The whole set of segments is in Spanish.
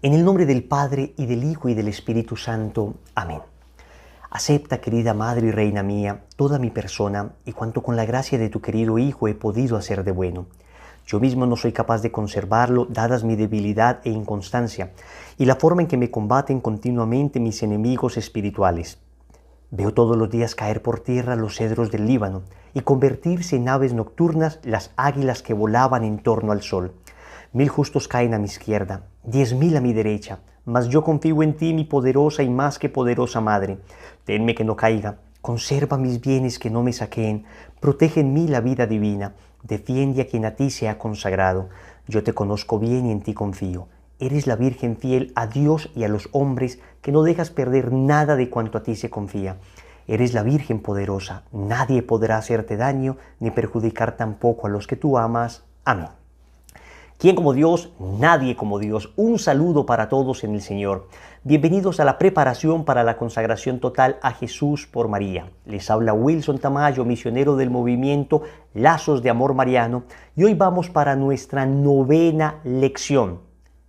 En el nombre del Padre, y del Hijo, y del Espíritu Santo. Amén. Acepta, querida Madre y Reina mía, toda mi persona y cuanto con la gracia de tu querido Hijo he podido hacer de bueno. Yo mismo no soy capaz de conservarlo, dadas mi debilidad e inconstancia, y la forma en que me combaten continuamente mis enemigos espirituales. Veo todos los días caer por tierra los cedros del Líbano y convertirse en aves nocturnas las águilas que volaban en torno al sol. 1000 justos caen a mi izquierda, 10.000 a mi derecha, mas yo confío en ti, mi poderosa y más que poderosa Madre. Tenme que no caiga, conserva mis bienes que no me saqueen, protege en mí la vida divina, defiende a quien a ti se ha consagrado. Yo te conozco bien y en ti confío. Eres la Virgen fiel a Dios y a los hombres, que no dejas perder nada de cuanto a ti se confía. Eres la Virgen poderosa, nadie podrá hacerte daño ni perjudicar tampoco a los que tú amas. Amén. ¿Quién como Dios? Nadie como Dios. Un saludo para todos en el Señor. Bienvenidos a la preparación para la consagración total a Jesús por María. Les habla Wilson Tamayo, misionero del movimiento Lazos de Amor Mariano, y hoy vamos para nuestra 9ª lección,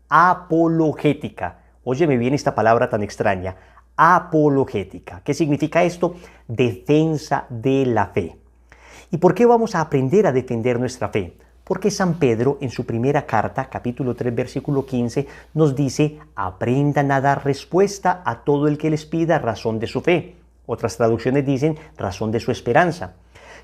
apologética. Óyeme bien esta palabra tan extraña, apologética. ¿Qué significa esto? Defensa de la fe. ¿Y por qué vamos a aprender a defender nuestra fe? Porque San Pedro, en su primera carta, capítulo 3, versículo 15, nos dice: aprendan a dar respuesta a todo el que les pida razón de su fe. Otras traducciones dicen razón de su esperanza.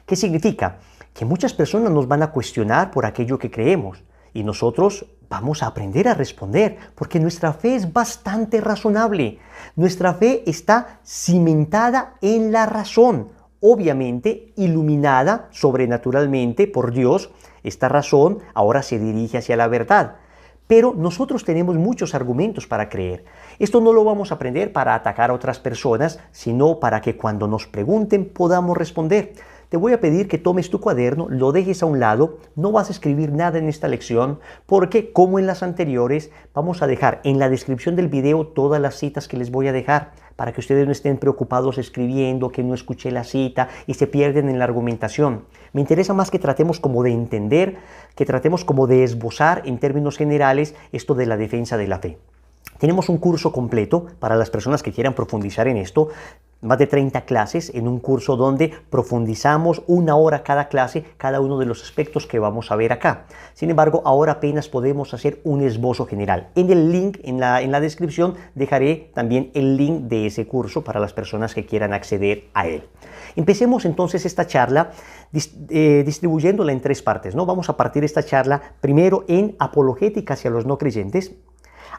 ¿Qué significa? Que muchas personas nos van a cuestionar por aquello que creemos y nosotros vamos a aprender a responder, porque nuestra fe es bastante razonable. Nuestra fe está cimentada en la razón, obviamente iluminada sobrenaturalmente por Dios. Esta razón ahora se dirige hacia la verdad. Pero nosotros tenemos muchos argumentos para creer. Esto no lo vamos a aprender para atacar a otras personas, sino para que cuando nos pregunten podamos responder. Te voy a pedir que tomes tu cuaderno, lo dejes a un lado, no vas a escribir nada en esta lección, porque como en las anteriores, vamos a dejar en la descripción del video todas las citas que les voy a dejar, para que ustedes no estén preocupados escribiendo, que no escuché la cita y se pierden en la argumentación. Me interesa más que tratemos como de entender, que tratemos como de esbozar en términos generales esto de la defensa de la fe. Tenemos un curso completo para las personas que quieran profundizar en esto, más de 30 clases en un curso donde profundizamos 1 hora cada clase, cada uno de los aspectos que vamos a ver acá. Sin embargo, ahora apenas podemos hacer un esbozo general. En el link, en la descripción, dejaré también el link de ese curso para las personas que quieran acceder a él. Empecemos entonces esta charla distribuyéndola en 3 partes, ¿no? Vamos a partir esta charla primero en apologética hacia los no creyentes,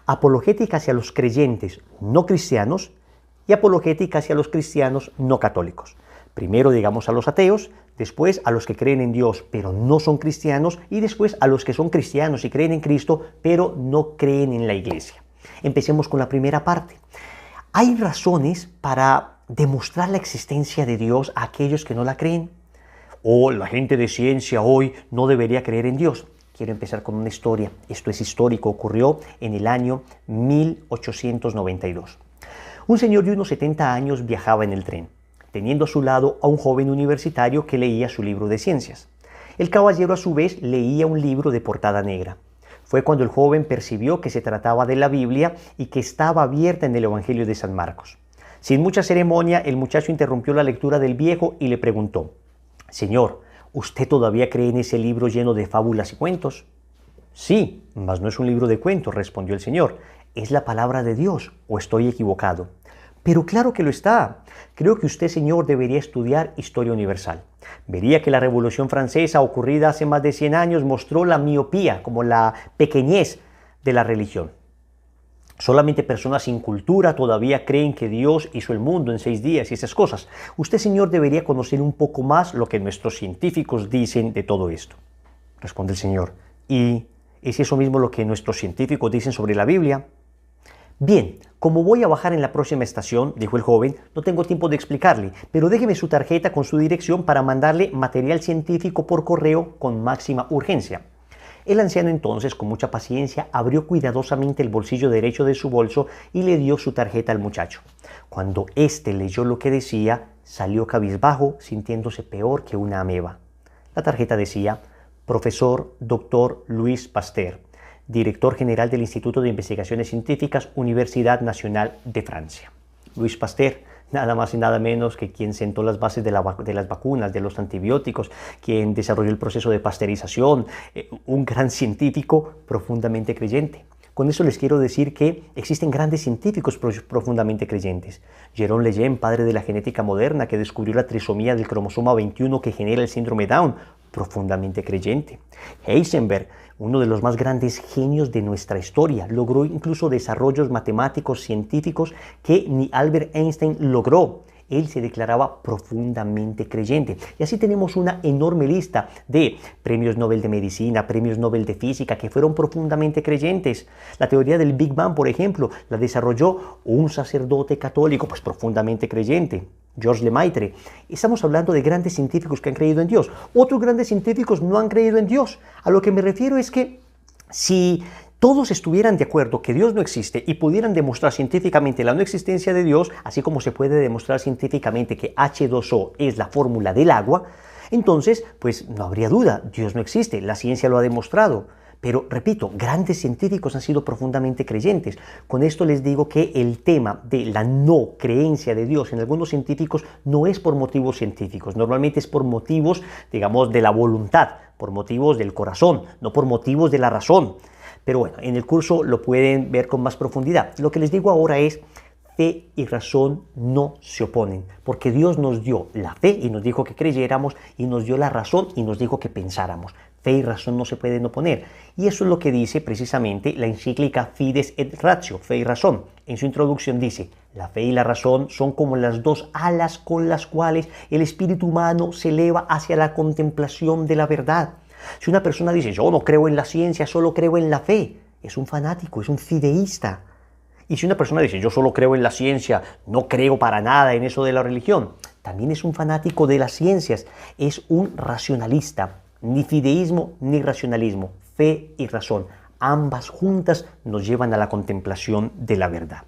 apologética hacia los creyentes no cristianos y apologética hacia los cristianos no católicos. Primero, digamos, a los ateos, después a los que creen en Dios pero no son cristianos, y después a los que son cristianos y creen en Cristo pero no creen en la Iglesia. Empecemos con la primera parte. ¿Hay razones para demostrar la existencia de Dios a aquellos que no la creen? ¿O la gente de ciencia hoy no debería creer en Dios? Quiero empezar con una historia. Esto es histórico, ocurrió en el año 1892. Un señor de unos 70 años viajaba en el tren, teniendo a su lado a un joven universitario que leía su libro de ciencias. El caballero a su vez leía un libro de portada negra. Fue cuando el joven percibió que se trataba de la Biblia y que estaba abierta en el Evangelio de San Marcos. Sin mucha ceremonia, el muchacho interrumpió la lectura del viejo y le preguntó: «Señor, ¿usted todavía cree en ese libro lleno de fábulas y cuentos?» «Sí, mas no es un libro de cuentos», respondió el señor. «¿Es la palabra de Dios o estoy equivocado?» «Pero claro que lo está. Creo que usted, señor, debería estudiar historia universal. Vería que la Revolución Francesa, ocurrida hace más de 100 años, mostró la miopía, como la pequeñez de la religión. Solamente personas sin cultura todavía creen que Dios hizo el mundo en 6 días y esas cosas. Usted, señor, debería conocer un poco más lo que nuestros científicos dicen de todo esto». Responde el señor: «¿Y es eso mismo lo que nuestros científicos dicen sobre la Biblia?» «Bien, como voy a bajar en la próxima estación», dijo el joven, «no tengo tiempo de explicarle, pero déjeme su tarjeta con su dirección para mandarle material científico por correo con máxima urgencia». El anciano entonces, con mucha paciencia, abrió cuidadosamente el bolsillo derecho de su bolso y le dio su tarjeta al muchacho. Cuando éste leyó lo que decía, salió cabizbajo, sintiéndose peor que una ameba. La tarjeta decía: «Profesor Dr. Luis Pasteur, director general del Instituto de Investigaciones Científicas, Universidad Nacional de Francia. Louis Pasteur, nada más y nada menos que quien sentó las bases de las vacunas, de los antibióticos, quien desarrolló el proceso de pasteurización, un gran científico profundamente creyente. Con eso les quiero decir que existen grandes científicos profundamente creyentes. Jérôme Lejeune, padre de la genética moderna, que descubrió la trisomía del cromosoma 21 que genera el síndrome Down, profundamente creyente. Heisenberg, uno de los más grandes genios de nuestra historia, logró incluso desarrollos matemáticos científicos que ni Albert Einstein logró. Él se declaraba profundamente creyente. Y así tenemos una enorme lista de premios Nobel de Medicina, premios Nobel de Física, que fueron profundamente creyentes. La teoría del Big Bang, por ejemplo, la desarrolló un sacerdote católico, pues profundamente creyente, Georges Lemaitre. Estamos hablando de grandes científicos que han creído en Dios. Otros grandes científicos no han creído en Dios. A lo que me refiero es que si todos estuvieran de acuerdo que Dios no existe y pudieran demostrar científicamente la no existencia de Dios, así como se puede demostrar científicamente que H2O es la fórmula del agua, entonces, pues no habría duda, Dios no existe, la ciencia lo ha demostrado. Pero, repito, grandes científicos han sido profundamente creyentes. Con esto les digo que el tema de la no creencia de Dios en algunos científicos no es por motivos científicos, normalmente es por motivos, digamos, de la voluntad, por motivos del corazón, no por motivos de la razón. Pero bueno, en el curso lo pueden ver con más profundidad. Lo que les digo ahora es, fe y razón no se oponen, porque Dios nos dio la fe y nos dijo que creyéramos, y nos dio la razón y nos dijo que pensáramos. Fe y razón no se pueden oponer. Y eso es lo que dice precisamente la encíclica Fides et Ratio, Fe y Razón. En su introducción dice, la fe y la razón son como las dos alas con las cuales el espíritu humano se eleva hacia la contemplación de la verdad. Si una persona dice, yo no creo en la ciencia, solo creo en la fe, es un fanático, es un fideísta. Y si una persona dice, yo solo creo en la ciencia, no creo para nada en eso de la religión, también es un fanático de las ciencias, es un racionalista. Ni fideísmo ni racionalismo, fe y razón, ambas juntas nos llevan a la contemplación de la verdad.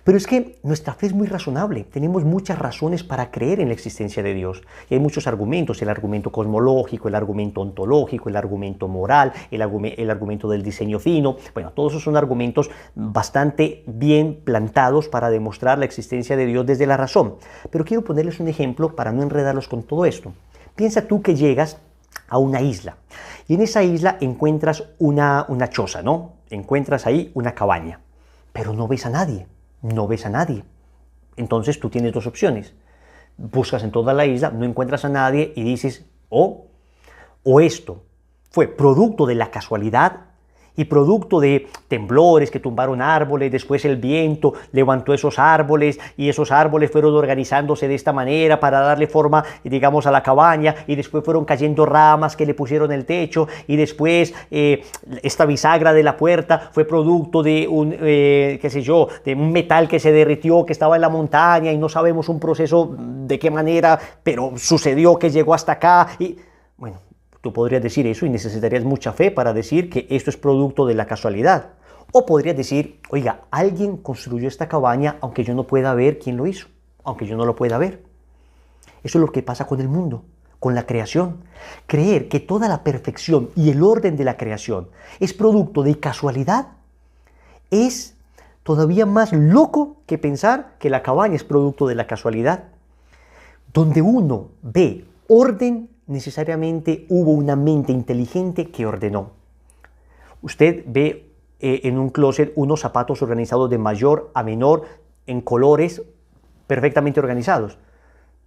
Pero es que nuestra fe es muy razonable, tenemos muchas razones para creer en la existencia de Dios. Y hay muchos argumentos, el argumento cosmológico, el argumento ontológico, el argumento moral, el argumento del diseño fino. Bueno, todos esos son argumentos bastante bien plantados para demostrar la existencia de Dios desde la razón. Pero quiero ponerles un ejemplo para no enredarlos con todo esto. Piensa tú que llegas a una isla y en esa isla encuentras una choza, ¿no? Encuentras ahí una cabaña, pero no ves a nadie. No ves a nadie. Entonces tú tienes dos opciones. Buscas en toda la isla, no encuentras a nadie y dices, o esto fue producto de la casualidad y producto de temblores que tumbaron árboles, después el viento levantó esos árboles y esos árboles fueron organizándose de esta manera para darle forma, digamos, a la cabaña, y después fueron cayendo ramas que le pusieron el techo, y después esta bisagra de la puerta fue producto de de un metal que se derritió, que estaba en la montaña, y no sabemos un proceso de qué manera, pero sucedió que llegó hasta acá. Y bueno, tú podrías decir eso y necesitarías mucha fe para decir que esto es producto de la casualidad. O podrías decir, oiga, alguien construyó esta cabaña aunque yo no pueda ver quién lo hizo, aunque yo no lo pueda ver. Eso es lo que pasa con el mundo, con la creación. Creer que toda la perfección y el orden de la creación es producto de casualidad es todavía más loco que pensar que la cabaña es producto de la casualidad. Donde uno ve orden, necesariamente hubo una mente inteligente que ordenó. Usted ve en un closet unos zapatos organizados de mayor a menor en colores perfectamente organizados.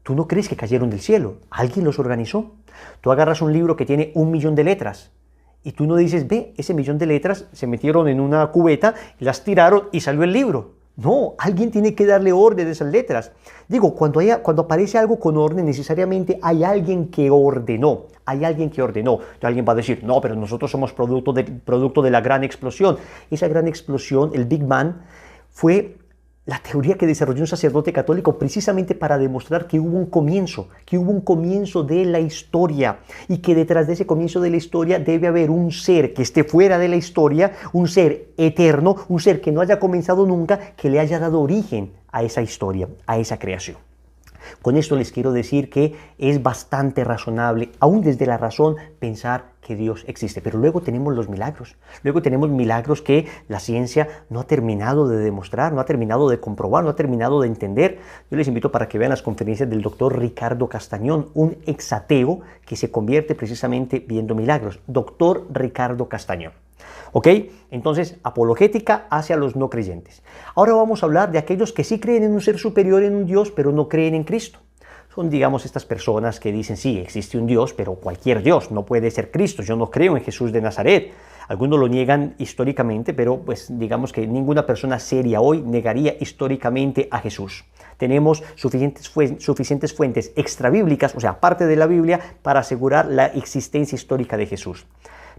Tú no crees que cayeron del cielo, alguien los organizó. Tú agarras un libro que tiene 1 millón de letras y tú no dices, ve, ese 1 millón de letras se metieron en una cubeta, las tiraron y salió el libro. No, alguien tiene que darle orden a esas letras. Digo, cuando aparece algo con orden, necesariamente hay alguien que ordenó. Hay alguien que ordenó. Entonces alguien va a decir, no, pero nosotros somos producto de la gran explosión. Esa gran explosión, el Big Bang, fue la teoría que desarrolló un sacerdote católico precisamente para demostrar que hubo un comienzo de la historia, y que detrás de ese comienzo de la historia debe haber un ser que esté fuera de la historia, un ser eterno, un ser que no haya comenzado nunca, que le haya dado origen a esa historia, a esa creación. Con esto les quiero decir que es bastante razonable, aún desde la razón, pensar que Dios existe. Pero luego tenemos los milagros. Luego tenemos milagros que la ciencia no ha terminado de demostrar, no ha terminado de comprobar, no ha terminado de entender. Yo les invito para que vean las conferencias del doctor Ricardo Castañón, un exateo que se convierte precisamente viendo milagros. Doctor Ricardo Castañón. ¿Ok? Entonces, apologética hacia los no creyentes. Ahora vamos a hablar de aquellos que sí creen en un ser superior, en un Dios, pero no creen en Cristo. Son, digamos, estas personas que dicen, sí, existe un Dios, pero cualquier Dios, no puede ser Cristo. Yo no creo en Jesús de Nazaret. Algunos lo niegan históricamente, pero pues digamos que ninguna persona seria hoy negaría históricamente a Jesús. Tenemos suficientes fuentes extrabíblicas, o sea, aparte de la Biblia, para asegurar la existencia histórica de Jesús.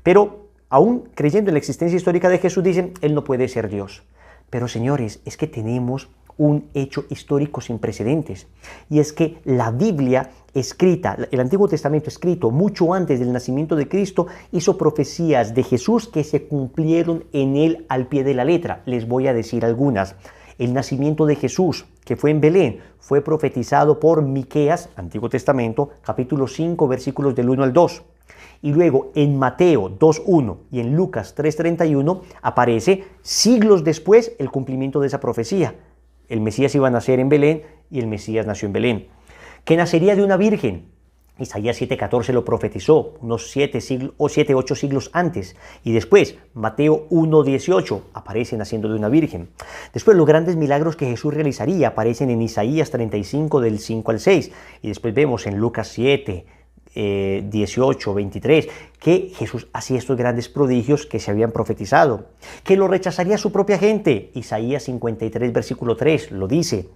Pero aún creyendo en la existencia histórica de Jesús, dicen, Él no puede ser Dios. Pero señores, es que tenemos un hecho histórico sin precedentes. Y es que la Biblia escrita, el Antiguo Testamento escrito mucho antes del nacimiento de Cristo, hizo profecías de Jesús que se cumplieron en Él al pie de la letra. Les voy a decir algunas. El nacimiento de Jesús, que fue en Belén, fue profetizado por Miqueas, Antiguo Testamento, capítulo 5, versículos del 1 al 2. Y luego en Mateo 2.1 y en Lucas 3.31 aparece siglos después el cumplimiento de esa profecía. El Mesías iba a nacer en Belén y el Mesías nació en Belén. Que nacería de una virgen. Isaías 7.14 lo profetizó unos 8 siglos antes. Y después, Mateo 1.18 aparece naciendo de una virgen. Después, los grandes milagros que Jesús realizaría aparecen en Isaías 35 del 5 al 6. Y después vemos en Lucas 7, 18, 23, que Jesús hacía estos grandes prodigios que se habían profetizado, que lo rechazaría su propia gente. Isaías 53, versículo 3, lo dice,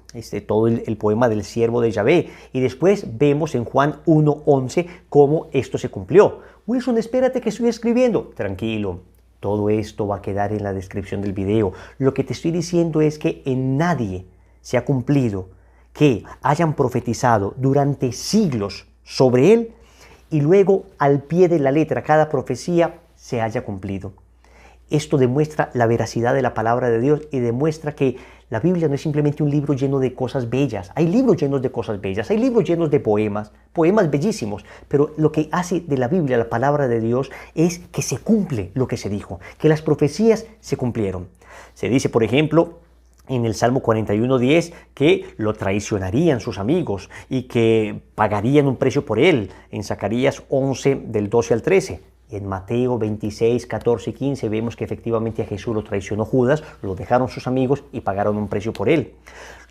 todo el poema del siervo de Yahvé. Y después vemos en Juan 1:11 cómo esto se cumplió. Wilson, espérate que estoy escribiendo. Tranquilo, todo esto va a quedar en la descripción del video. Lo que te estoy diciendo es que en nadie se ha cumplido que hayan profetizado durante siglos sobre él y luego al pie de la letra cada profecía se haya cumplido. Esto demuestra la veracidad de la palabra de Dios y demuestra que la Biblia no es simplemente un libro lleno de cosas bellas. Hay libros llenos de cosas bellas, hay libros llenos de poemas bellísimos, pero lo que hace de la Biblia la palabra de Dios es que se cumple lo que se dijo, que las profecías se cumplieron. Se dice, por ejemplo, en el Salmo 41:10 que lo traicionarían sus amigos y que pagarían un precio por él. En Zacarías 11 del 12 al 13. Y en Mateo 26, 14 y 15 vemos que efectivamente a Jesús lo traicionó Judas, lo dejaron sus amigos y pagaron un precio por él.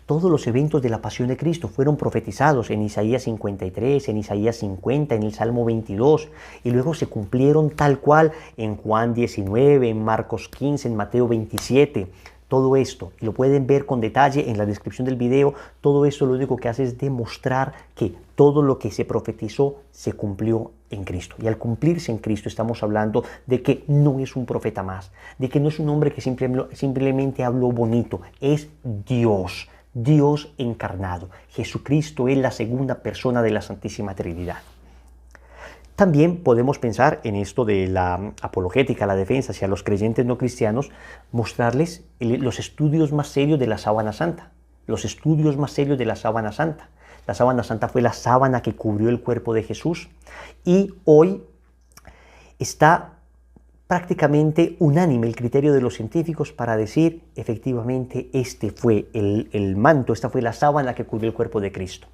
Todos los eventos de la pasión de Cristo fueron profetizados en Isaías 53, en Isaías 50, en el Salmo 22, y luego se cumplieron tal cual en Juan 19, en Marcos 15, en Mateo 27. Todo esto, y lo pueden ver con detalle en la descripción del video, todo esto lo único que hace es demostrar que todo lo que se profetizó se cumplió en Cristo. Y al cumplirse en Cristo estamos hablando de que no es un profeta más, de que no es un hombre que simplemente habló bonito, es Dios, Dios encarnado. Jesucristo es la segunda persona de la Santísima Trinidad. También podemos pensar en esto de la apologética, la defensa hacia los creyentes no cristianos, mostrarles los estudios más serios de la sábana santa. Los estudios más serios de la sábana santa. La sábana santa fue la sábana que cubrió el cuerpo de Jesús y hoy está prácticamente unánime el criterio de los científicos para decir efectivamente este fue el manto, esta fue la sábana que cubrió el cuerpo de Cristo.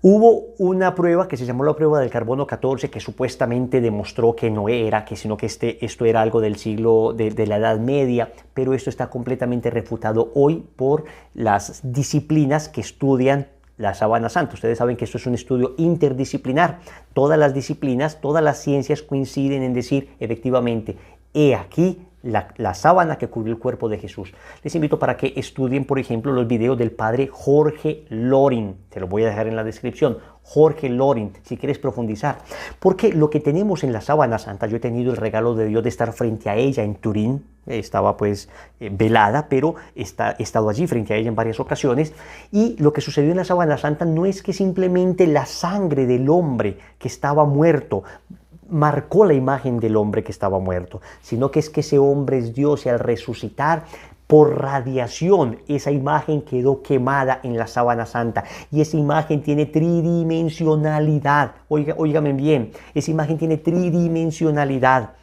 Hubo una prueba que se llamó la prueba del carbono 14 que supuestamente demostró que no era, sino que esto era algo del siglo de la Edad Media, pero esto está completamente refutado hoy por las disciplinas que estudian la sábana santa. Ustedes saben que esto es un estudio interdisciplinar. Todas las disciplinas, todas las ciencias coinciden en decir efectivamente, he aquí la sábana que cubrió el cuerpo de Jesús. Les invito para que estudien, por ejemplo, los videos del padre Jorge Loring. Te lo voy a dejar en la descripción. Jorge Loring, si quieres profundizar. Porque lo que tenemos en la sábana santa, yo he tenido el regalo de Dios de estar frente a ella en Turín. Estaba pues velada, pero he estado allí frente a ella en varias ocasiones. Y lo que sucedió en la sábana santa no es que simplemente la sangre del hombre que estaba muerto marcó la imagen del hombre que estaba muerto, sino que es que ese hombre es Dios y al resucitar por radiación, esa imagen quedó quemada en la sábana santa y esa imagen tiene tridimensionalidad. Óigame bien, esa imagen tiene tridimensionalidad.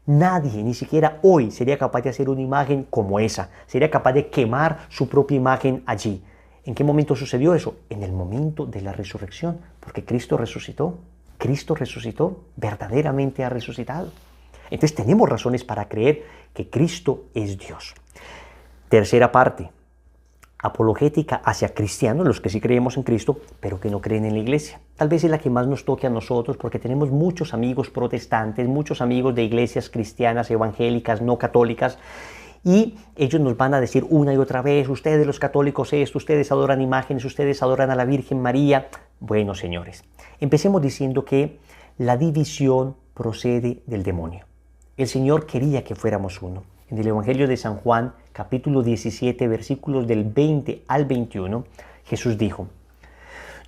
Nadie, ni siquiera hoy, sería capaz de hacer una imagen como esa. Sería capaz de quemar su propia imagen allí. ¿En qué momento sucedió eso? En el momento de la resurrección, porque Cristo resucitó. Cristo resucitó, verdaderamente ha resucitado. Entonces tenemos razones para creer que Cristo es Dios. Tercera parte, apologética hacia cristianos, los que sí creemos en Cristo, pero que no creen en la iglesia. Tal vez es la que más nos toque a nosotros porque tenemos muchos amigos protestantes, muchos amigos de iglesias cristianas, evangélicas, no católicas, y ellos nos van a decir una y otra vez, ustedes los católicos esto, ustedes adoran imágenes, ustedes adoran a la Virgen María. Bueno, señores, empecemos diciendo que la división procede del demonio. El Señor quería que fuéramos uno. En el Evangelio de San Juan, capítulo 17, versículos del 20 al 21, Jesús dijo: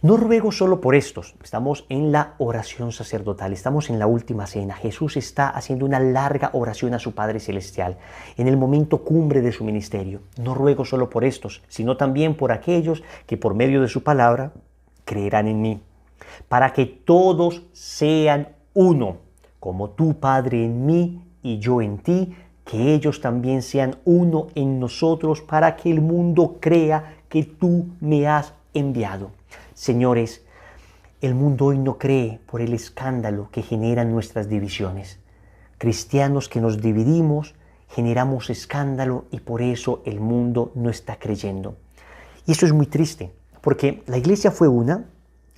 no ruego solo por estos. Estamos en la oración sacerdotal, estamos en la última cena. Jesús está haciendo una larga oración a su Padre Celestial, en el momento cumbre de su ministerio. No ruego solo por estos, sino también por aquellos que por medio de su palabra creerán en mí, para que todos sean uno, como tú, Padre, en mí y yo en ti, que ellos también sean uno en nosotros, para que el mundo crea que tú me has enviado. Señores, el mundo hoy no cree por el escándalo que generan nuestras divisiones. Cristianos que nos dividimos, generamos escándalo y por eso el mundo no está creyendo. Y eso es muy triste, porque la iglesia fue una,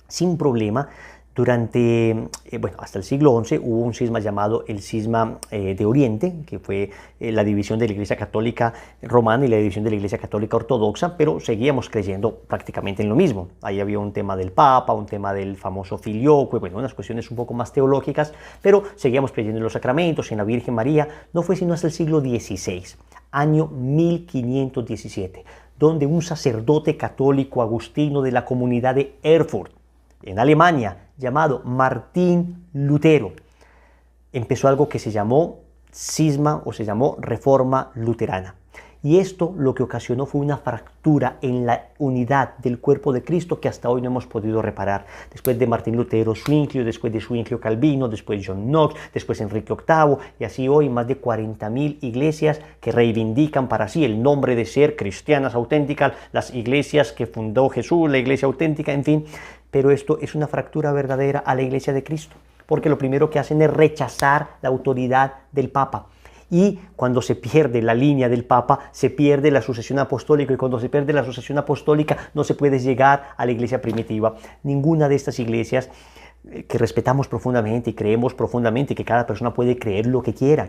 sin problema. Durante, hasta el siglo XI hubo un cisma llamado el cisma de Oriente, que fue la división de la Iglesia Católica Romana y la división de la Iglesia Católica Ortodoxa, pero seguíamos creyendo prácticamente en lo mismo. Ahí había un tema del Papa, un tema del famoso filioque, unas cuestiones un poco más teológicas, pero seguíamos creyendo en los sacramentos, en la Virgen María. No fue sino hasta el siglo XVI, año 1517, donde un sacerdote católico agustino de la comunidad de Erfurt, en Alemania, llamado Martín Lutero, empezó algo que se llamó cisma o se llamó Reforma Luterana. Y esto lo que ocasionó fue una fractura en la unidad del cuerpo de Cristo que hasta hoy no hemos podido reparar. Después de Martín Lutero, Zwinglio, después de Zwinglio, Calvino, después John Knox, después Enrique VIII, y así hoy más de 40.000 iglesias que reivindican para sí el nombre de ser cristianas auténticas, las iglesias que fundó Jesús, la iglesia auténtica, en fin. Pero esto es una fractura verdadera a la iglesia de Cristo, porque lo primero que hacen es rechazar la autoridad del Papa. Y cuando se pierde la línea del Papa, se pierde la sucesión apostólica, y cuando se pierde la sucesión apostólica no se puede llegar a la iglesia primitiva. Ninguna de estas iglesias que respetamos profundamente y creemos profundamente que cada persona puede creer lo que quiera,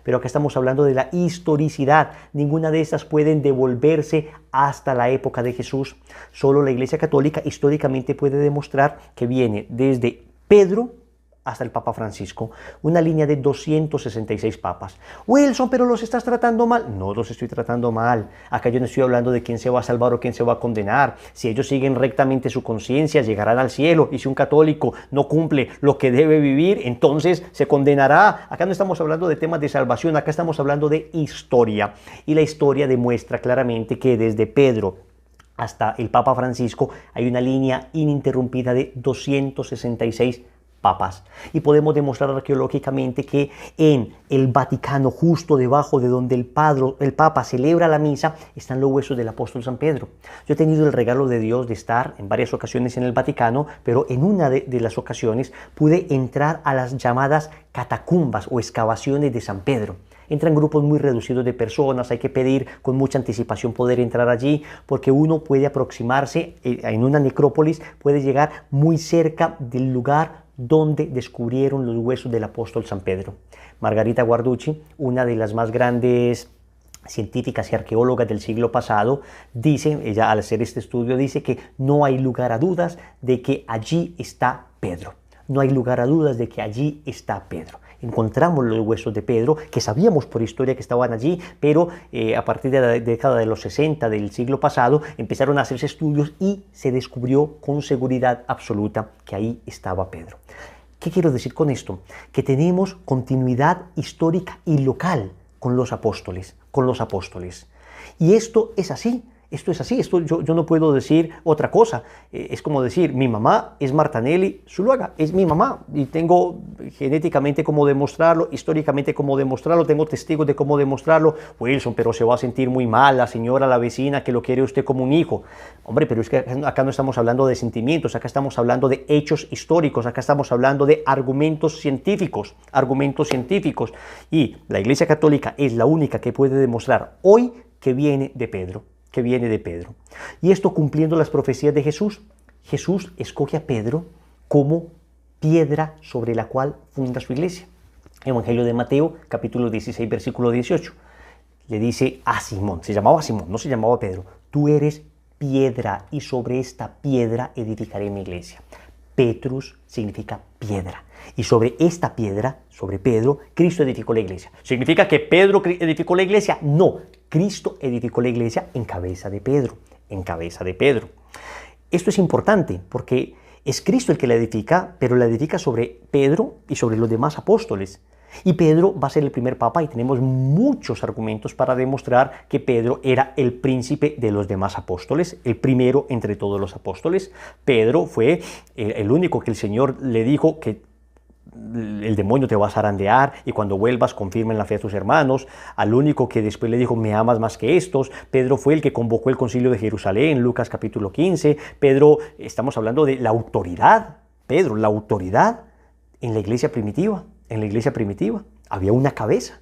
pero acá estamos hablando de la historicidad. Ninguna de estas pueden devolverse hasta la época de Jesús. Solo la Iglesia Católica históricamente puede demostrar que viene desde Pedro hasta el Papa Francisco, una línea de 266 papas. Wilson, pero los estás tratando mal. No los estoy tratando mal. Acá yo no estoy hablando de quién se va a salvar o quién se va a condenar. Si ellos siguen rectamente su conciencia, llegarán al cielo. Y si un católico no cumple lo que debe vivir, entonces se condenará. Acá no estamos hablando de temas de salvación, acá estamos hablando de historia. Y la historia demuestra claramente que desde Pedro hasta el Papa Francisco hay una línea ininterrumpida de 266 papas. Y podemos demostrar arqueológicamente que en el Vaticano, justo debajo de donde el Papa celebra la misa, están los huesos del apóstol San Pedro. Yo he tenido el regalo de Dios de estar en varias ocasiones en el Vaticano, pero en una de las ocasiones pude entrar a las llamadas catacumbas o excavaciones de San Pedro. Entran grupos muy reducidos de personas, hay que pedir con mucha anticipación poder entrar allí, porque uno puede aproximarse en una necrópolis, puede llegar muy cerca del lugar donde descubrieron los huesos del apóstol San Pedro. Margarita Guarducci, una de las más grandes científicas y arqueólogas del siglo pasado, dice, ella al hacer este estudio dice que no hay lugar a dudas de que allí está Pedro. No hay lugar a dudas de que allí está Pedro. Encontramos los huesos de Pedro, que sabíamos por historia que estaban allí, pero a partir de la década de los 60 del siglo pasado empezaron a hacerse estudios y se descubrió con seguridad absoluta que ahí estaba Pedro. ¿Qué quiero decir con esto? Que tenemos continuidad histórica y local con los apóstoles. con los apóstoles. Y esto es así. Esto es así, yo no puedo decir otra cosa. Es como decir, mi mamá es Martanelli Zuluaga, es mi mamá y tengo genéticamente cómo demostrarlo, históricamente cómo demostrarlo, tengo testigos de cómo demostrarlo. Wilson, pero se va a sentir muy mal la señora, la vecina que lo quiere usted como un hijo. Hombre, pero es que acá no estamos hablando de sentimientos, acá estamos hablando de hechos históricos, acá estamos hablando de argumentos científicos. Y la Iglesia Católica es la única que puede demostrar hoy que viene de Pedro. Y esto cumpliendo las profecías de Jesús. Jesús escoge a Pedro como piedra sobre la cual funda su iglesia. Evangelio de Mateo, capítulo 16, versículo 18. Le dice a Simón, se llamaba Simón, no se llamaba Pedro, tú eres piedra y sobre esta piedra edificaré mi iglesia. Petrus significa piedra. Y sobre esta piedra, sobre Pedro, Cristo edificó la iglesia. ¿Significa que Pedro edificó la iglesia? No, Cristo edificó la iglesia en cabeza de Pedro, Esto es importante porque es Cristo el que la edifica, pero la edifica sobre Pedro y sobre los demás apóstoles. Y Pedro va a ser el primer papa y tenemos muchos argumentos para demostrar que Pedro era el príncipe de los demás apóstoles, el primero entre todos los apóstoles. Pedro fue el único que el Señor le dijo que el demonio te va a zarandear y cuando vuelvas confirma en la fe a tus hermanos. Al único que después le dijo, me amas más que estos. Pedro fue el que convocó el concilio de Jerusalén, Lucas capítulo 15. Pedro, estamos hablando de la autoridad. Pedro, la autoridad en la iglesia primitiva. Había una cabeza.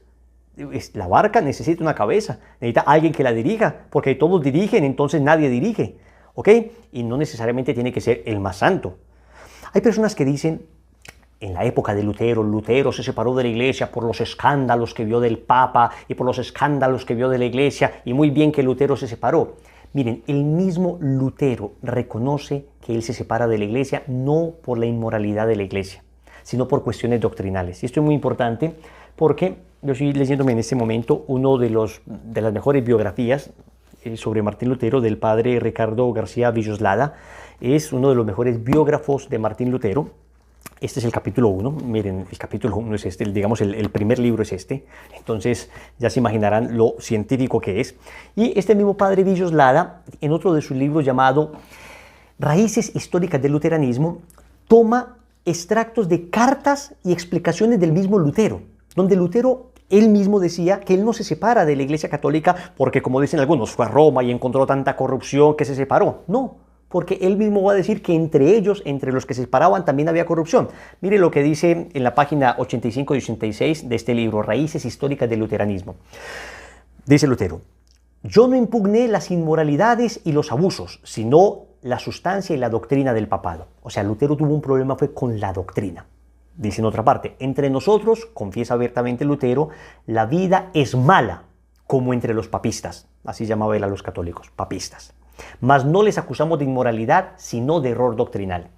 La barca necesita una cabeza, necesita alguien que la dirija, porque todos dirigen, entonces nadie dirige, ¿ok? Y no necesariamente tiene que ser el más santo. Hay personas que dicen, en la época de Lutero se separó de la iglesia por los escándalos que vio del Papa y por los escándalos que vio de la iglesia, y muy bien que Lutero se separó. Miren, el mismo Lutero reconoce que él se separa de la iglesia no por la inmoralidad de la iglesia, sino por cuestiones doctrinales. Y esto es muy importante porque yo estoy leyéndome en este momento de las mejores biografías sobre Martín Lutero del padre Ricardo García Villoslada. Es uno de los mejores biógrafos de Martín Lutero. Este es el capítulo 1, miren, el capítulo 1 es este, digamos el primer libro es este, entonces ya se imaginarán lo científico que es. Y este mismo padre Villoslada, en otro de sus libros llamado Raíces históricas del luteranismo, toma extractos de cartas y explicaciones del mismo Lutero, donde Lutero él mismo decía que él no se separa de la Iglesia Católica porque, como dicen algunos, fue a Roma y encontró tanta corrupción que se separó. No, porque él mismo va a decir que entre ellos, entre los que se separaban, también había corrupción. Mire lo que dice en la página 85 y 86 de este libro, Raíces históricas del luteranismo. Dice Lutero, yo no impugné las inmoralidades y los abusos, sino la sustancia y la doctrina del papado. O sea, Lutero tuvo un problema fue con la doctrina. Dice en otra parte, entre nosotros, confiesa abiertamente Lutero, la vida es mala, como entre los papistas. Así llamaba él a los católicos, papistas. Mas no les acusamos de inmoralidad, sino de error doctrinal.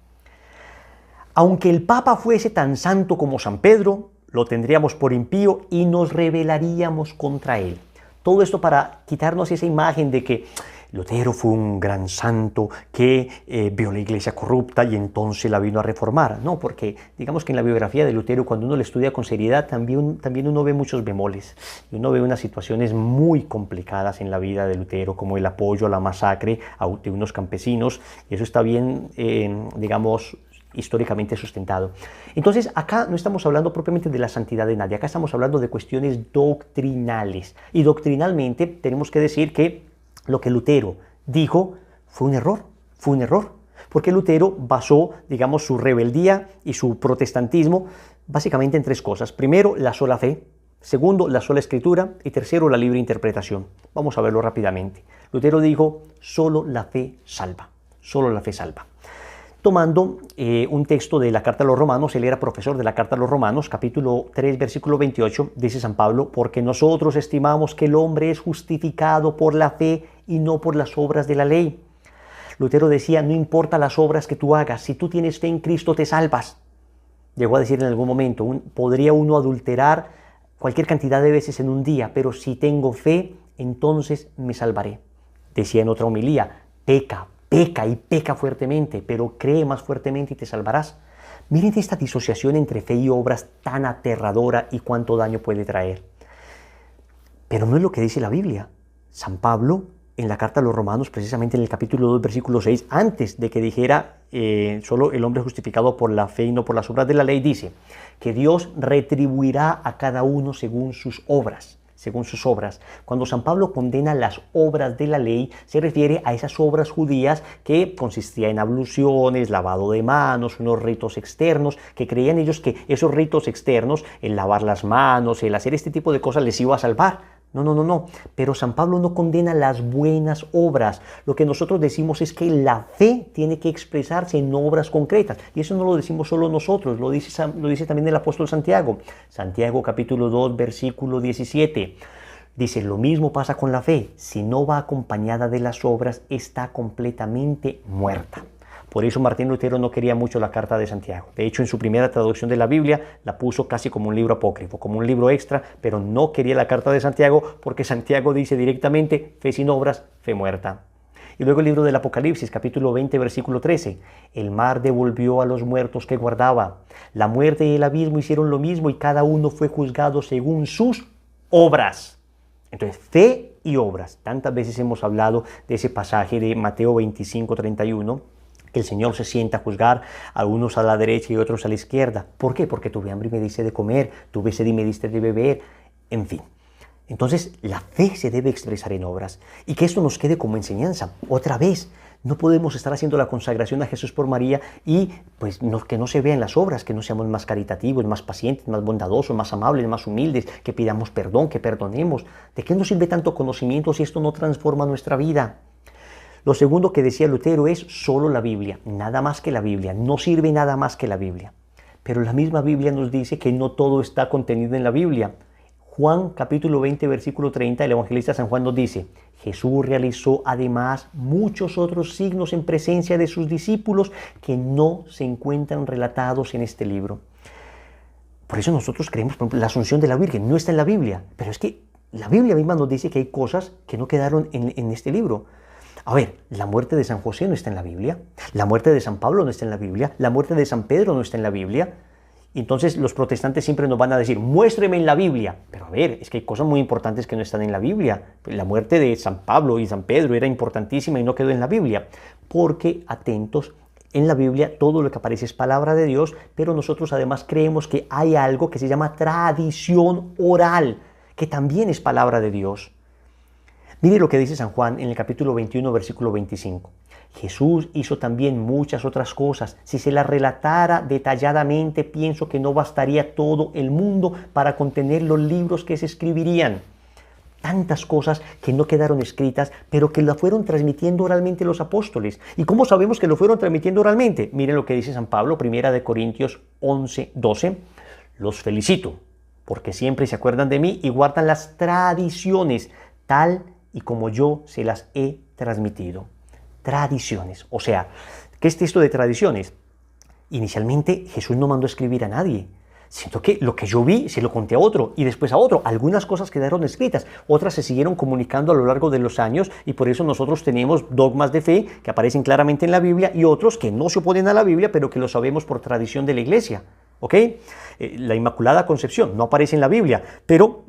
Aunque el Papa fuese tan santo como San Pedro, lo tendríamos por impío y nos rebelaríamos contra él. Todo esto para quitarnos esa imagen de que Lutero fue un gran santo que vio la iglesia corrupta y entonces la vino a reformar. No, porque digamos que en la biografía de Lutero, cuando uno la estudia con seriedad, también uno ve muchos bemoles. Y uno ve unas situaciones muy complicadas en la vida de Lutero, como el apoyo a la masacre de unos campesinos. Y eso está bien, digamos, históricamente sustentado. Entonces, acá no estamos hablando propiamente de la santidad de nadie, acá estamos hablando de cuestiones doctrinales. Y doctrinalmente tenemos que decir que lo que Lutero dijo fue un error, porque Lutero basó, digamos, su rebeldía y su protestantismo básicamente en tres cosas. Primero, la sola fe. Segundo, la sola escritura. Y tercero, la libre interpretación. Vamos a verlo rápidamente. Lutero dijo, solo la fe salva. Tomando un texto de la Carta a los Romanos, él era profesor de la Carta a los Romanos, capítulo 3, versículo 28, dice San Pablo, porque nosotros estimamos que el hombre es justificado por la fe y no por las obras de la ley. Lutero decía, no importa las obras que tú hagas, si tú tienes fe en Cristo te salvas. Llegó a decir en algún momento, podría uno adulterar cualquier cantidad de veces en un día, pero si tengo fe, entonces me salvaré. Decía en otra homilía, peca y peca fuertemente, pero cree más fuertemente y te salvarás. Miren esta disociación entre fe y obras tan aterradora y cuánto daño puede traer. Pero no es lo que dice la Biblia. San Pablo, en la carta a los Romanos, precisamente en el capítulo 2, versículo 6, antes de que dijera solo el hombre justificado por la fe y no por las obras de la ley, dice que Dios retribuirá a cada uno según sus obras. Según sus obras. Cuando San Pablo condena las obras de la ley, se refiere a esas obras judías que consistían en abluciones, lavado de manos, unos ritos externos, que creían ellos que esos ritos externos, el lavar las manos, el hacer este tipo de cosas les iba a salvar. No. Pero San Pablo no condena las buenas obras. Lo que nosotros decimos es que la fe tiene que expresarse en obras concretas. Y eso no lo decimos solo nosotros, lo dice también el apóstol Santiago. Santiago capítulo 2, versículo 17. Dice, lo mismo pasa con la fe. Si no va acompañada de las obras, está completamente muerta. Por eso Martín Lutero no quería mucho la carta de Santiago. De hecho, en su primera traducción de la Biblia la puso casi como un libro apócrifo, como un libro extra, pero no quería la carta de Santiago porque Santiago dice directamente, fe sin obras, fe muerta. Y luego el libro del Apocalipsis, capítulo 20, versículo 13. El mar devolvió a los muertos que guardaba. La muerte y el abismo hicieron lo mismo y cada uno fue juzgado según sus obras. Entonces, fe y obras. Tantas veces hemos hablado de ese pasaje de Mateo 25, 31. El Señor se sienta a juzgar a unos a la derecha y otros a la izquierda. ¿Por qué? Porque tuve hambre y me diste de comer, tuve sed y me diste de beber, en fin. Entonces, la fe se debe expresar en obras. Y que esto nos quede como enseñanza. Otra vez, no podemos estar haciendo la consagración a Jesús por María y pues que no se vean las obras, que no seamos más caritativos, más pacientes, más bondadosos, más amables, más humildes, que pidamos perdón, que perdonemos. ¿De qué nos sirve tanto conocimiento si esto no transforma nuestra vida? Lo segundo que decía Lutero es solo la Biblia, nada más que la Biblia, no sirve nada más que la Biblia. Pero la misma Biblia nos dice que no todo está contenido en la Biblia. Juan capítulo 20 versículo 30, el evangelista San Juan nos dice, Jesús realizó además muchos otros signos en presencia de sus discípulos que no se encuentran relatados en este libro. Por eso nosotros creemos, por ejemplo, la Asunción de la Virgen no está en la Biblia, pero es que la Biblia misma nos dice que hay cosas que no quedaron en este libro. A ver, la muerte de San José no está en la Biblia, la muerte de San Pablo no está en la Biblia, la muerte de San Pedro no está en la Biblia. Entonces los protestantes siempre nos van a decir, muéstreme en la Biblia. Pero a ver, es que hay cosas muy importantes que no están en la Biblia. La muerte de San Pablo y San Pedro era importantísima y no quedó en la Biblia. Porque, atentos, en la Biblia todo lo que aparece es palabra de Dios, pero nosotros además creemos que hay algo que se llama tradición oral, que también es palabra de Dios. Mire lo que dice San Juan en el capítulo 21, versículo 25. Jesús hizo también muchas otras cosas. Si se las relatara detalladamente, pienso que no bastaría todo el mundo para contener los libros que se escribirían. Tantas cosas que no quedaron escritas, pero que la fueron transmitiendo oralmente los apóstoles. ¿Y cómo sabemos que lo fueron transmitiendo oralmente? Miren lo que dice San Pablo, 1 Corintios 11, 12. Los felicito, porque siempre se acuerdan de mí y guardan las tradiciones, tal y como yo se las he transmitido. Tradiciones. O sea, ¿qué es esto de tradiciones? Inicialmente Jesús no mandó escribir a nadie. Siento que lo que yo vi se lo conté a otro y después a otro. Algunas cosas quedaron escritas, otras se siguieron comunicando a lo largo de los años y por eso nosotros tenemos dogmas de fe que aparecen claramente en la Biblia y otros que no se oponen a la Biblia pero que lo sabemos por tradición de la iglesia. ¿Ok? La Inmaculada Concepción no aparece en la Biblia, pero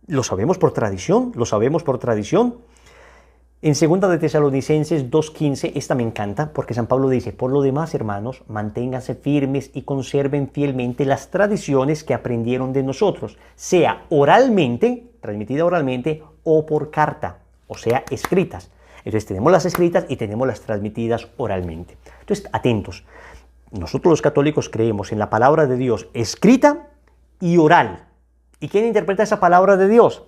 lo sabemos por tradición, En 2 de Tesalonicenses 2.15, esta me encanta porque San Pablo dice, por lo demás, hermanos, manténganse firmes y conserven fielmente las tradiciones que aprendieron de nosotros, sea oralmente, transmitida oralmente, o por carta, o sea, escritas. Entonces tenemos las escritas y tenemos las transmitidas oralmente. Entonces, atentos. Nosotros los católicos creemos en la palabra de Dios escrita y oral. ¿Y quién interpreta esa palabra de Dios?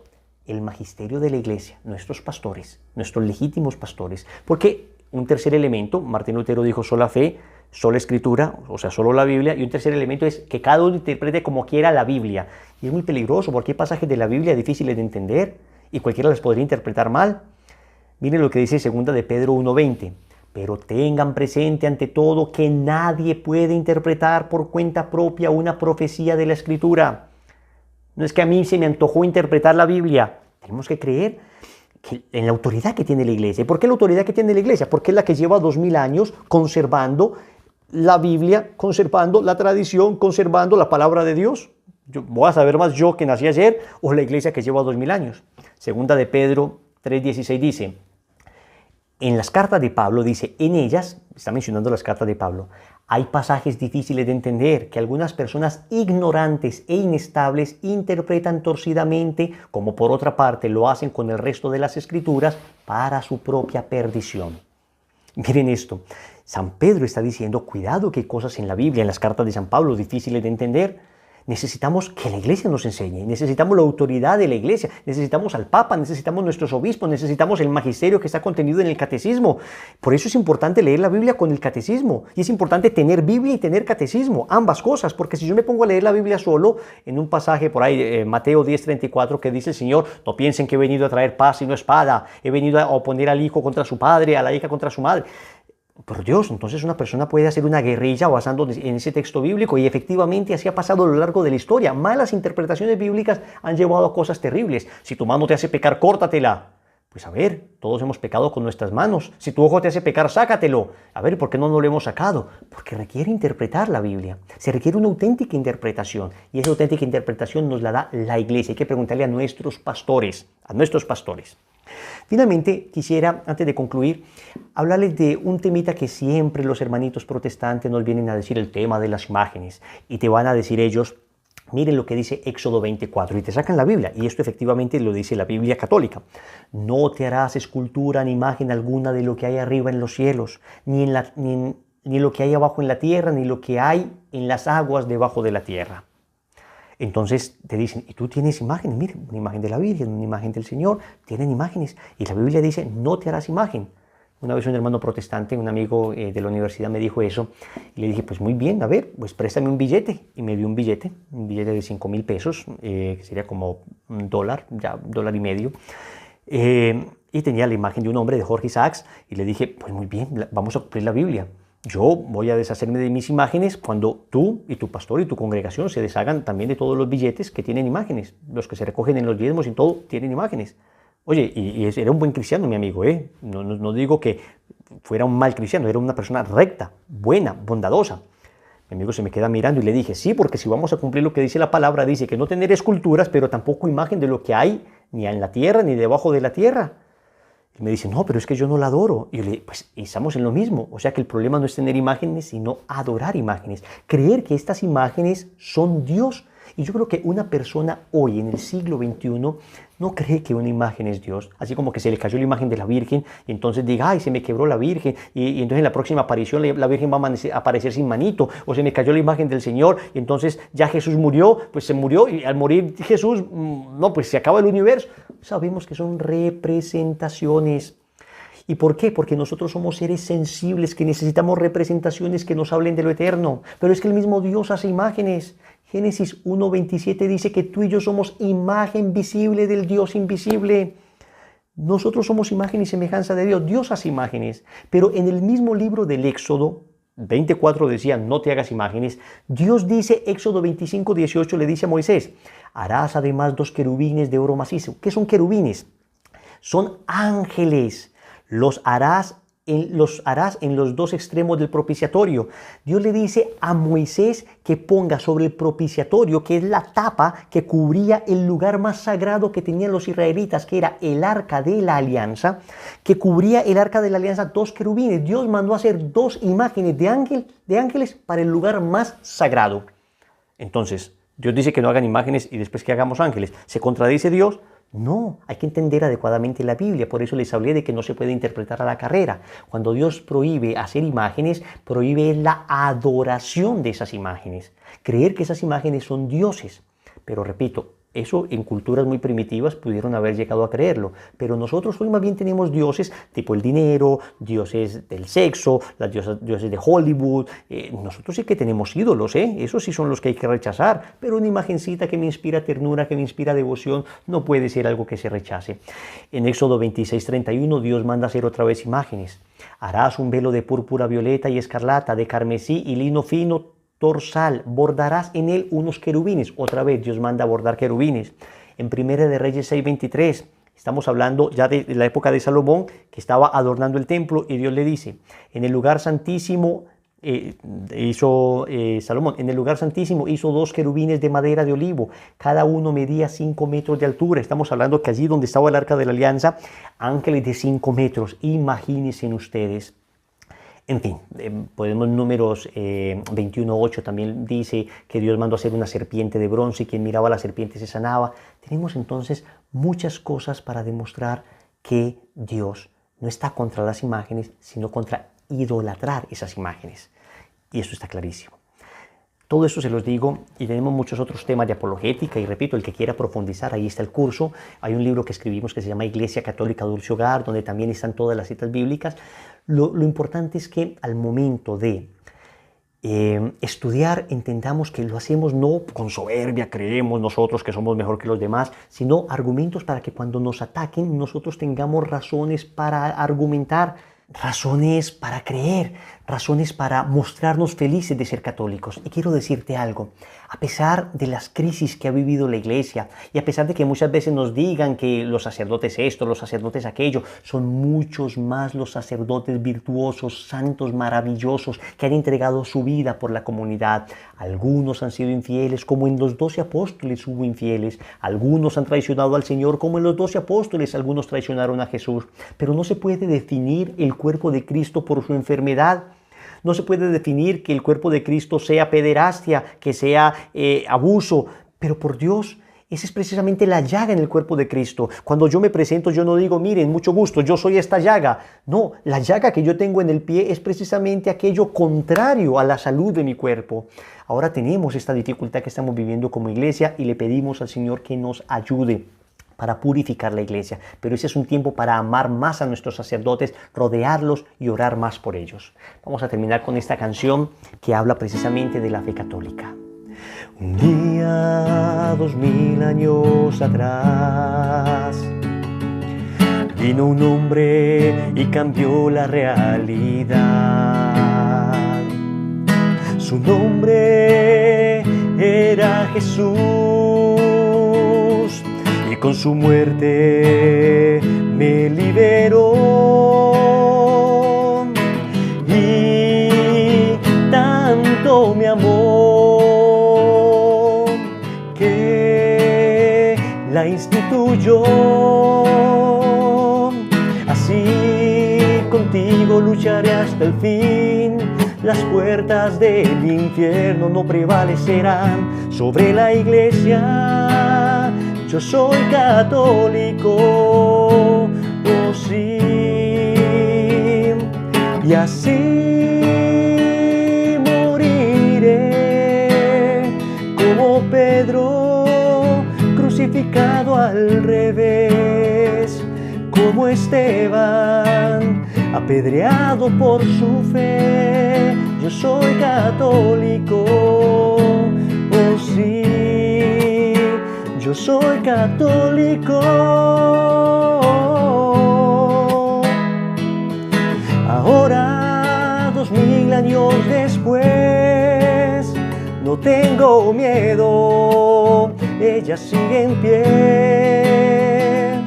El magisterio de la iglesia, nuestros pastores, nuestros legítimos pastores. Porque un tercer elemento, Martín Lutero dijo sola fe, sola escritura, o sea, solo la Biblia, y un tercer elemento es que cada uno interprete como quiera la Biblia. Y es muy peligroso porque hay pasajes de la Biblia difíciles de entender y cualquiera las podría interpretar mal. Miren lo que dice 2 de Pedro 1.20. Pero tengan presente ante todo que nadie puede interpretar por cuenta propia una profecía de la Escritura. No es que a mí se me antojó interpretar la Biblia. Tenemos que creer en la autoridad que tiene la Iglesia. ¿Y por qué la autoridad que tiene la Iglesia? Porque es la que lleva 2000 años conservando la Biblia, conservando la tradición, conservando la palabra de Dios. ¿Voy a saber más yo que nací ayer o la iglesia que lleva 2000 años? Segunda de Pedro 3:16 dice, en las cartas de Pablo, dice, en ellas, está mencionando las cartas de Pablo, hay pasajes difíciles de entender que algunas personas ignorantes e inestables interpretan torcidamente, como por otra parte lo hacen con el resto de las escrituras, para su propia perdición. Miren esto, San Pedro está diciendo, cuidado que hay cosas en la Biblia, en las cartas de San Pablo, difíciles de entender. Necesitamos que la iglesia nos enseñe, necesitamos la autoridad de la iglesia, necesitamos al Papa, necesitamos nuestros obispos, necesitamos el magisterio que está contenido en el catecismo. Por eso es importante leer la Biblia con el catecismo y es importante tener Biblia y tener catecismo, ambas cosas, porque si yo me pongo a leer la Biblia solo, en un pasaje por ahí, Mateo 10:34, que dice el Señor, no piensen que he venido a traer paz y no espada, he venido a oponer al hijo contra su padre, a la hija contra su madre. Por Dios, entonces una persona puede hacer una guerrilla basando en ese texto bíblico y efectivamente así ha pasado a lo largo de la historia. Malas interpretaciones bíblicas han llevado a cosas terribles. Si tu mano te hace pecar, córtatela. Pues a ver, todos hemos pecado con nuestras manos. Si tu ojo te hace pecar, sácatelo. A ver, ¿por qué no lo hemos sacado? Porque requiere interpretar la Biblia. Se requiere una auténtica interpretación y esa auténtica interpretación nos la da la iglesia. Hay que preguntarle a nuestros pastores, Finalmente, quisiera, antes de concluir, hablarles de un temita que siempre los hermanitos protestantes nos vienen a decir, el tema de las imágenes. Y te van a decir ellos, miren lo que dice Éxodo 24, y te sacan la Biblia, y esto efectivamente lo dice la Biblia católica. No te harás escultura ni imagen alguna de lo que hay arriba en los cielos, ni lo que hay abajo en la tierra, ni lo que hay en las aguas debajo de la tierra. Entonces te dicen, ¿y tú tienes imágenes? Miren, una imagen de la Virgen, una imagen del Señor, tienen imágenes. Y la Biblia dice, no te harás imagen. Una vez un hermano protestante, un amigo de la universidad me dijo eso. Y le dije, pues muy bien, a ver, pues préstame un billete. Y me dio un billete de 5,000 pesos, que sería como $1, ya $1.50. Y tenía la imagen de un hombre, de Jorge Isaacs. Y le dije, pues muy bien, vamos a cumplir la Biblia. Yo voy a deshacerme de mis imágenes cuando tú y tu pastor y tu congregación se deshagan también de todos los billetes que tienen imágenes. Los que se recogen en los diezmos y todo tienen imágenes. Oye, y era un buen cristiano, mi amigo, ¿eh? No digo que fuera un mal cristiano, era una persona recta, buena, bondadosa. Mi amigo se me queda mirando y le dije, sí, porque si vamos a cumplir lo que dice la palabra, dice que no tener esculturas, pero tampoco imagen de lo que hay ni en la tierra ni debajo de la tierra. Y me dice, no, pero es que yo no la adoro. Y yo le digo, pues estamos en lo mismo. O sea que el problema no es tener imágenes, sino adorar imágenes. Creer que estas imágenes son Dios. Y yo creo que una persona hoy, en el siglo XXI, no cree que una imagen es Dios. Así como que se le cayó la imagen de la Virgen y entonces diga, ay, se me quebró la Virgen. Y entonces en la próxima aparición la Virgen va a aparecer sin manito. O se me cayó la imagen del Señor y entonces ya Jesús murió, pues se murió. Y al morir Jesús, no, pues se acaba el universo. Sabemos que son representaciones. ¿Y por qué? Porque nosotros somos seres sensibles que necesitamos representaciones que nos hablen de lo eterno. Pero es que el mismo Dios hace imágenes. Génesis 1:27 dice que tú y yo somos imagen visible del Dios invisible. Nosotros somos imagen y semejanza de Dios. Dios hace imágenes. Pero en el mismo libro del Éxodo 24 decía, no te hagas imágenes. Dios dice, Éxodo 25:18 le dice a Moisés, harás además 2 querubines de oro macizo. ¿Qué son querubines? Son ángeles. Los harás en los 2 extremos del propiciatorio. Dios le dice a Moisés que ponga sobre el propiciatorio, que es la tapa que cubría el lugar más sagrado que tenían los israelitas, que era el arca de la alianza, que cubría el arca de la alianza 2 querubines. Dios mandó a hacer 2 imágenes de ángeles para el lugar más sagrado. Entonces, Dios dice que no hagan imágenes y después que hagamos ángeles. ¿Se contradice Dios? No, hay que entender adecuadamente la Biblia, por eso les hablé de que no se puede interpretar a la carrera. Cuando Dios prohíbe hacer imágenes, prohíbe la adoración de esas imágenes, creer que esas imágenes son dioses. Pero repito, eso en culturas muy primitivas pudieron haber llegado a creerlo, pero nosotros hoy más bien tenemos dioses tipo el dinero, dioses del sexo, dioses de Hollywood. Nosotros sí que tenemos ídolos, esos sí son los que hay que rechazar, pero una imagencita que me inspira ternura, que me inspira devoción, no puede ser algo que se rechace. En Éxodo 26:31 Dios manda hacer otra vez imágenes. Harás un velo de púrpura, violeta y escarlata, de carmesí y lino fino, dorsal, bordarás en él unos querubines. Otra vez Dios manda a bordar querubines. En Primera de Reyes 6:23 estamos hablando ya de la época de Salomón, que estaba adornando el templo y Dios le dice, en el lugar santísimo Salomón, en el lugar santísimo hizo 2 querubines de madera de olivo, cada uno medía 5 metros de altura. Estamos hablando que allí donde estaba el arca de la alianza, ángeles de 5 metros, imagínense ustedes. En fin, podemos Números 21:8 también dice que Dios mandó hacer una serpiente de bronce y quien miraba a la serpiente se sanaba. Tenemos entonces muchas cosas para demostrar que Dios no está contra las imágenes, sino contra idolatrar esas imágenes. Y eso está clarísimo. Todo eso se los digo, y tenemos muchos otros temas de apologética, y repito, el que quiera profundizar, ahí está el curso. Hay un libro que escribimos que se llama Iglesia Católica Dulce Hogar, donde también están todas las citas bíblicas. Lo importante es que al momento de estudiar entendamos que lo hacemos no con soberbia, creemos nosotros que somos mejor que los demás, sino argumentos para que cuando nos ataquen nosotros tengamos razones para argumentar, razones para creer, razones para mostrarnos felices de ser católicos. Y quiero decirte algo, a pesar de las crisis que ha vivido la Iglesia y a pesar de que muchas veces nos digan que los sacerdotes esto, los sacerdotes aquello, son muchos más los sacerdotes virtuosos, santos, maravillosos, que han entregado su vida por la comunidad. Algunos han sido infieles, como en los 12 apóstoles hubo infieles. Algunos han traicionado al Señor, como en los 12 apóstoles algunos traicionaron a Jesús. Pero no se puede definir el cuerpo de Cristo por su enfermedad. No se puede definir que el cuerpo de Cristo sea pederastia, que sea abuso, pero por Dios, esa es precisamente la llaga en el cuerpo de Cristo. Cuando yo me presento, yo no digo, miren, mucho gusto, yo soy esta llaga. No, la llaga que yo tengo en el pie es precisamente aquello contrario a la salud de mi cuerpo. Ahora tenemos esta dificultad que estamos viviendo como iglesia y le pedimos al Señor que nos ayude para purificar la iglesia, pero ese es un tiempo para amar más a nuestros sacerdotes, rodearlos y orar más por ellos. Vamos a terminar con esta canción que habla precisamente de la fe católica. Un día, 2000 años atrás, vino un hombre y cambió la realidad. Su nombre era Jesús. Con su muerte me liberó y tanto me amó que la instituyó. Así contigo lucharé hasta el fin. Las puertas del infierno no prevalecerán sobre la iglesia. Yo soy católico, oh sí, y así moriré como Pedro, crucificado al revés, como Esteban, apedreado por su fe. Yo soy católico, oh sí. Yo soy católico. Ahora, 2000 años después, no tengo miedo, ella sigue en pie.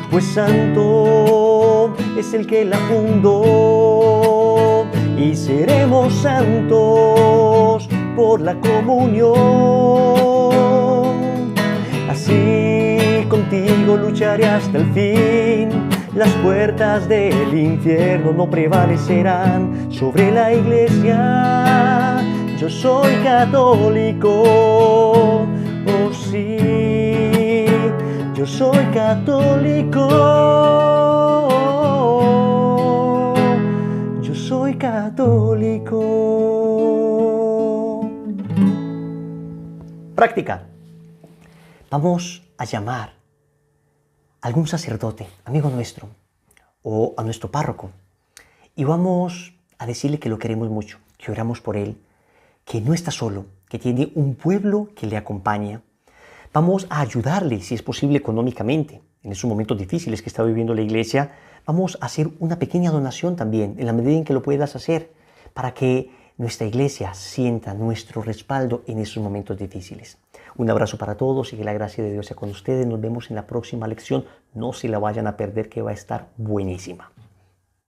Pues santo es el que la fundó y seremos santos por la comunión. Así contigo lucharé hasta el fin. Las puertas del infierno no prevalecerán sobre la iglesia. Yo soy católico, oh sí. Yo soy católico. Yo soy católico. Práctica. Vamos a llamar a algún sacerdote, amigo nuestro, o a nuestro párroco, y vamos a decirle que lo queremos mucho, que oramos por él, que no está solo, que tiene un pueblo que le acompaña. Vamos a ayudarle, si es posible, económicamente, en esos momentos difíciles que está viviendo la iglesia. Vamos a hacer una pequeña donación también, en la medida en que lo puedas hacer, para que nuestra iglesia sienta nuestro respaldo en esos momentos difíciles. Un abrazo para todos y que la gracia de Dios sea con ustedes. Nos vemos en la próxima lección. No se la vayan a perder, que va a estar buenísima.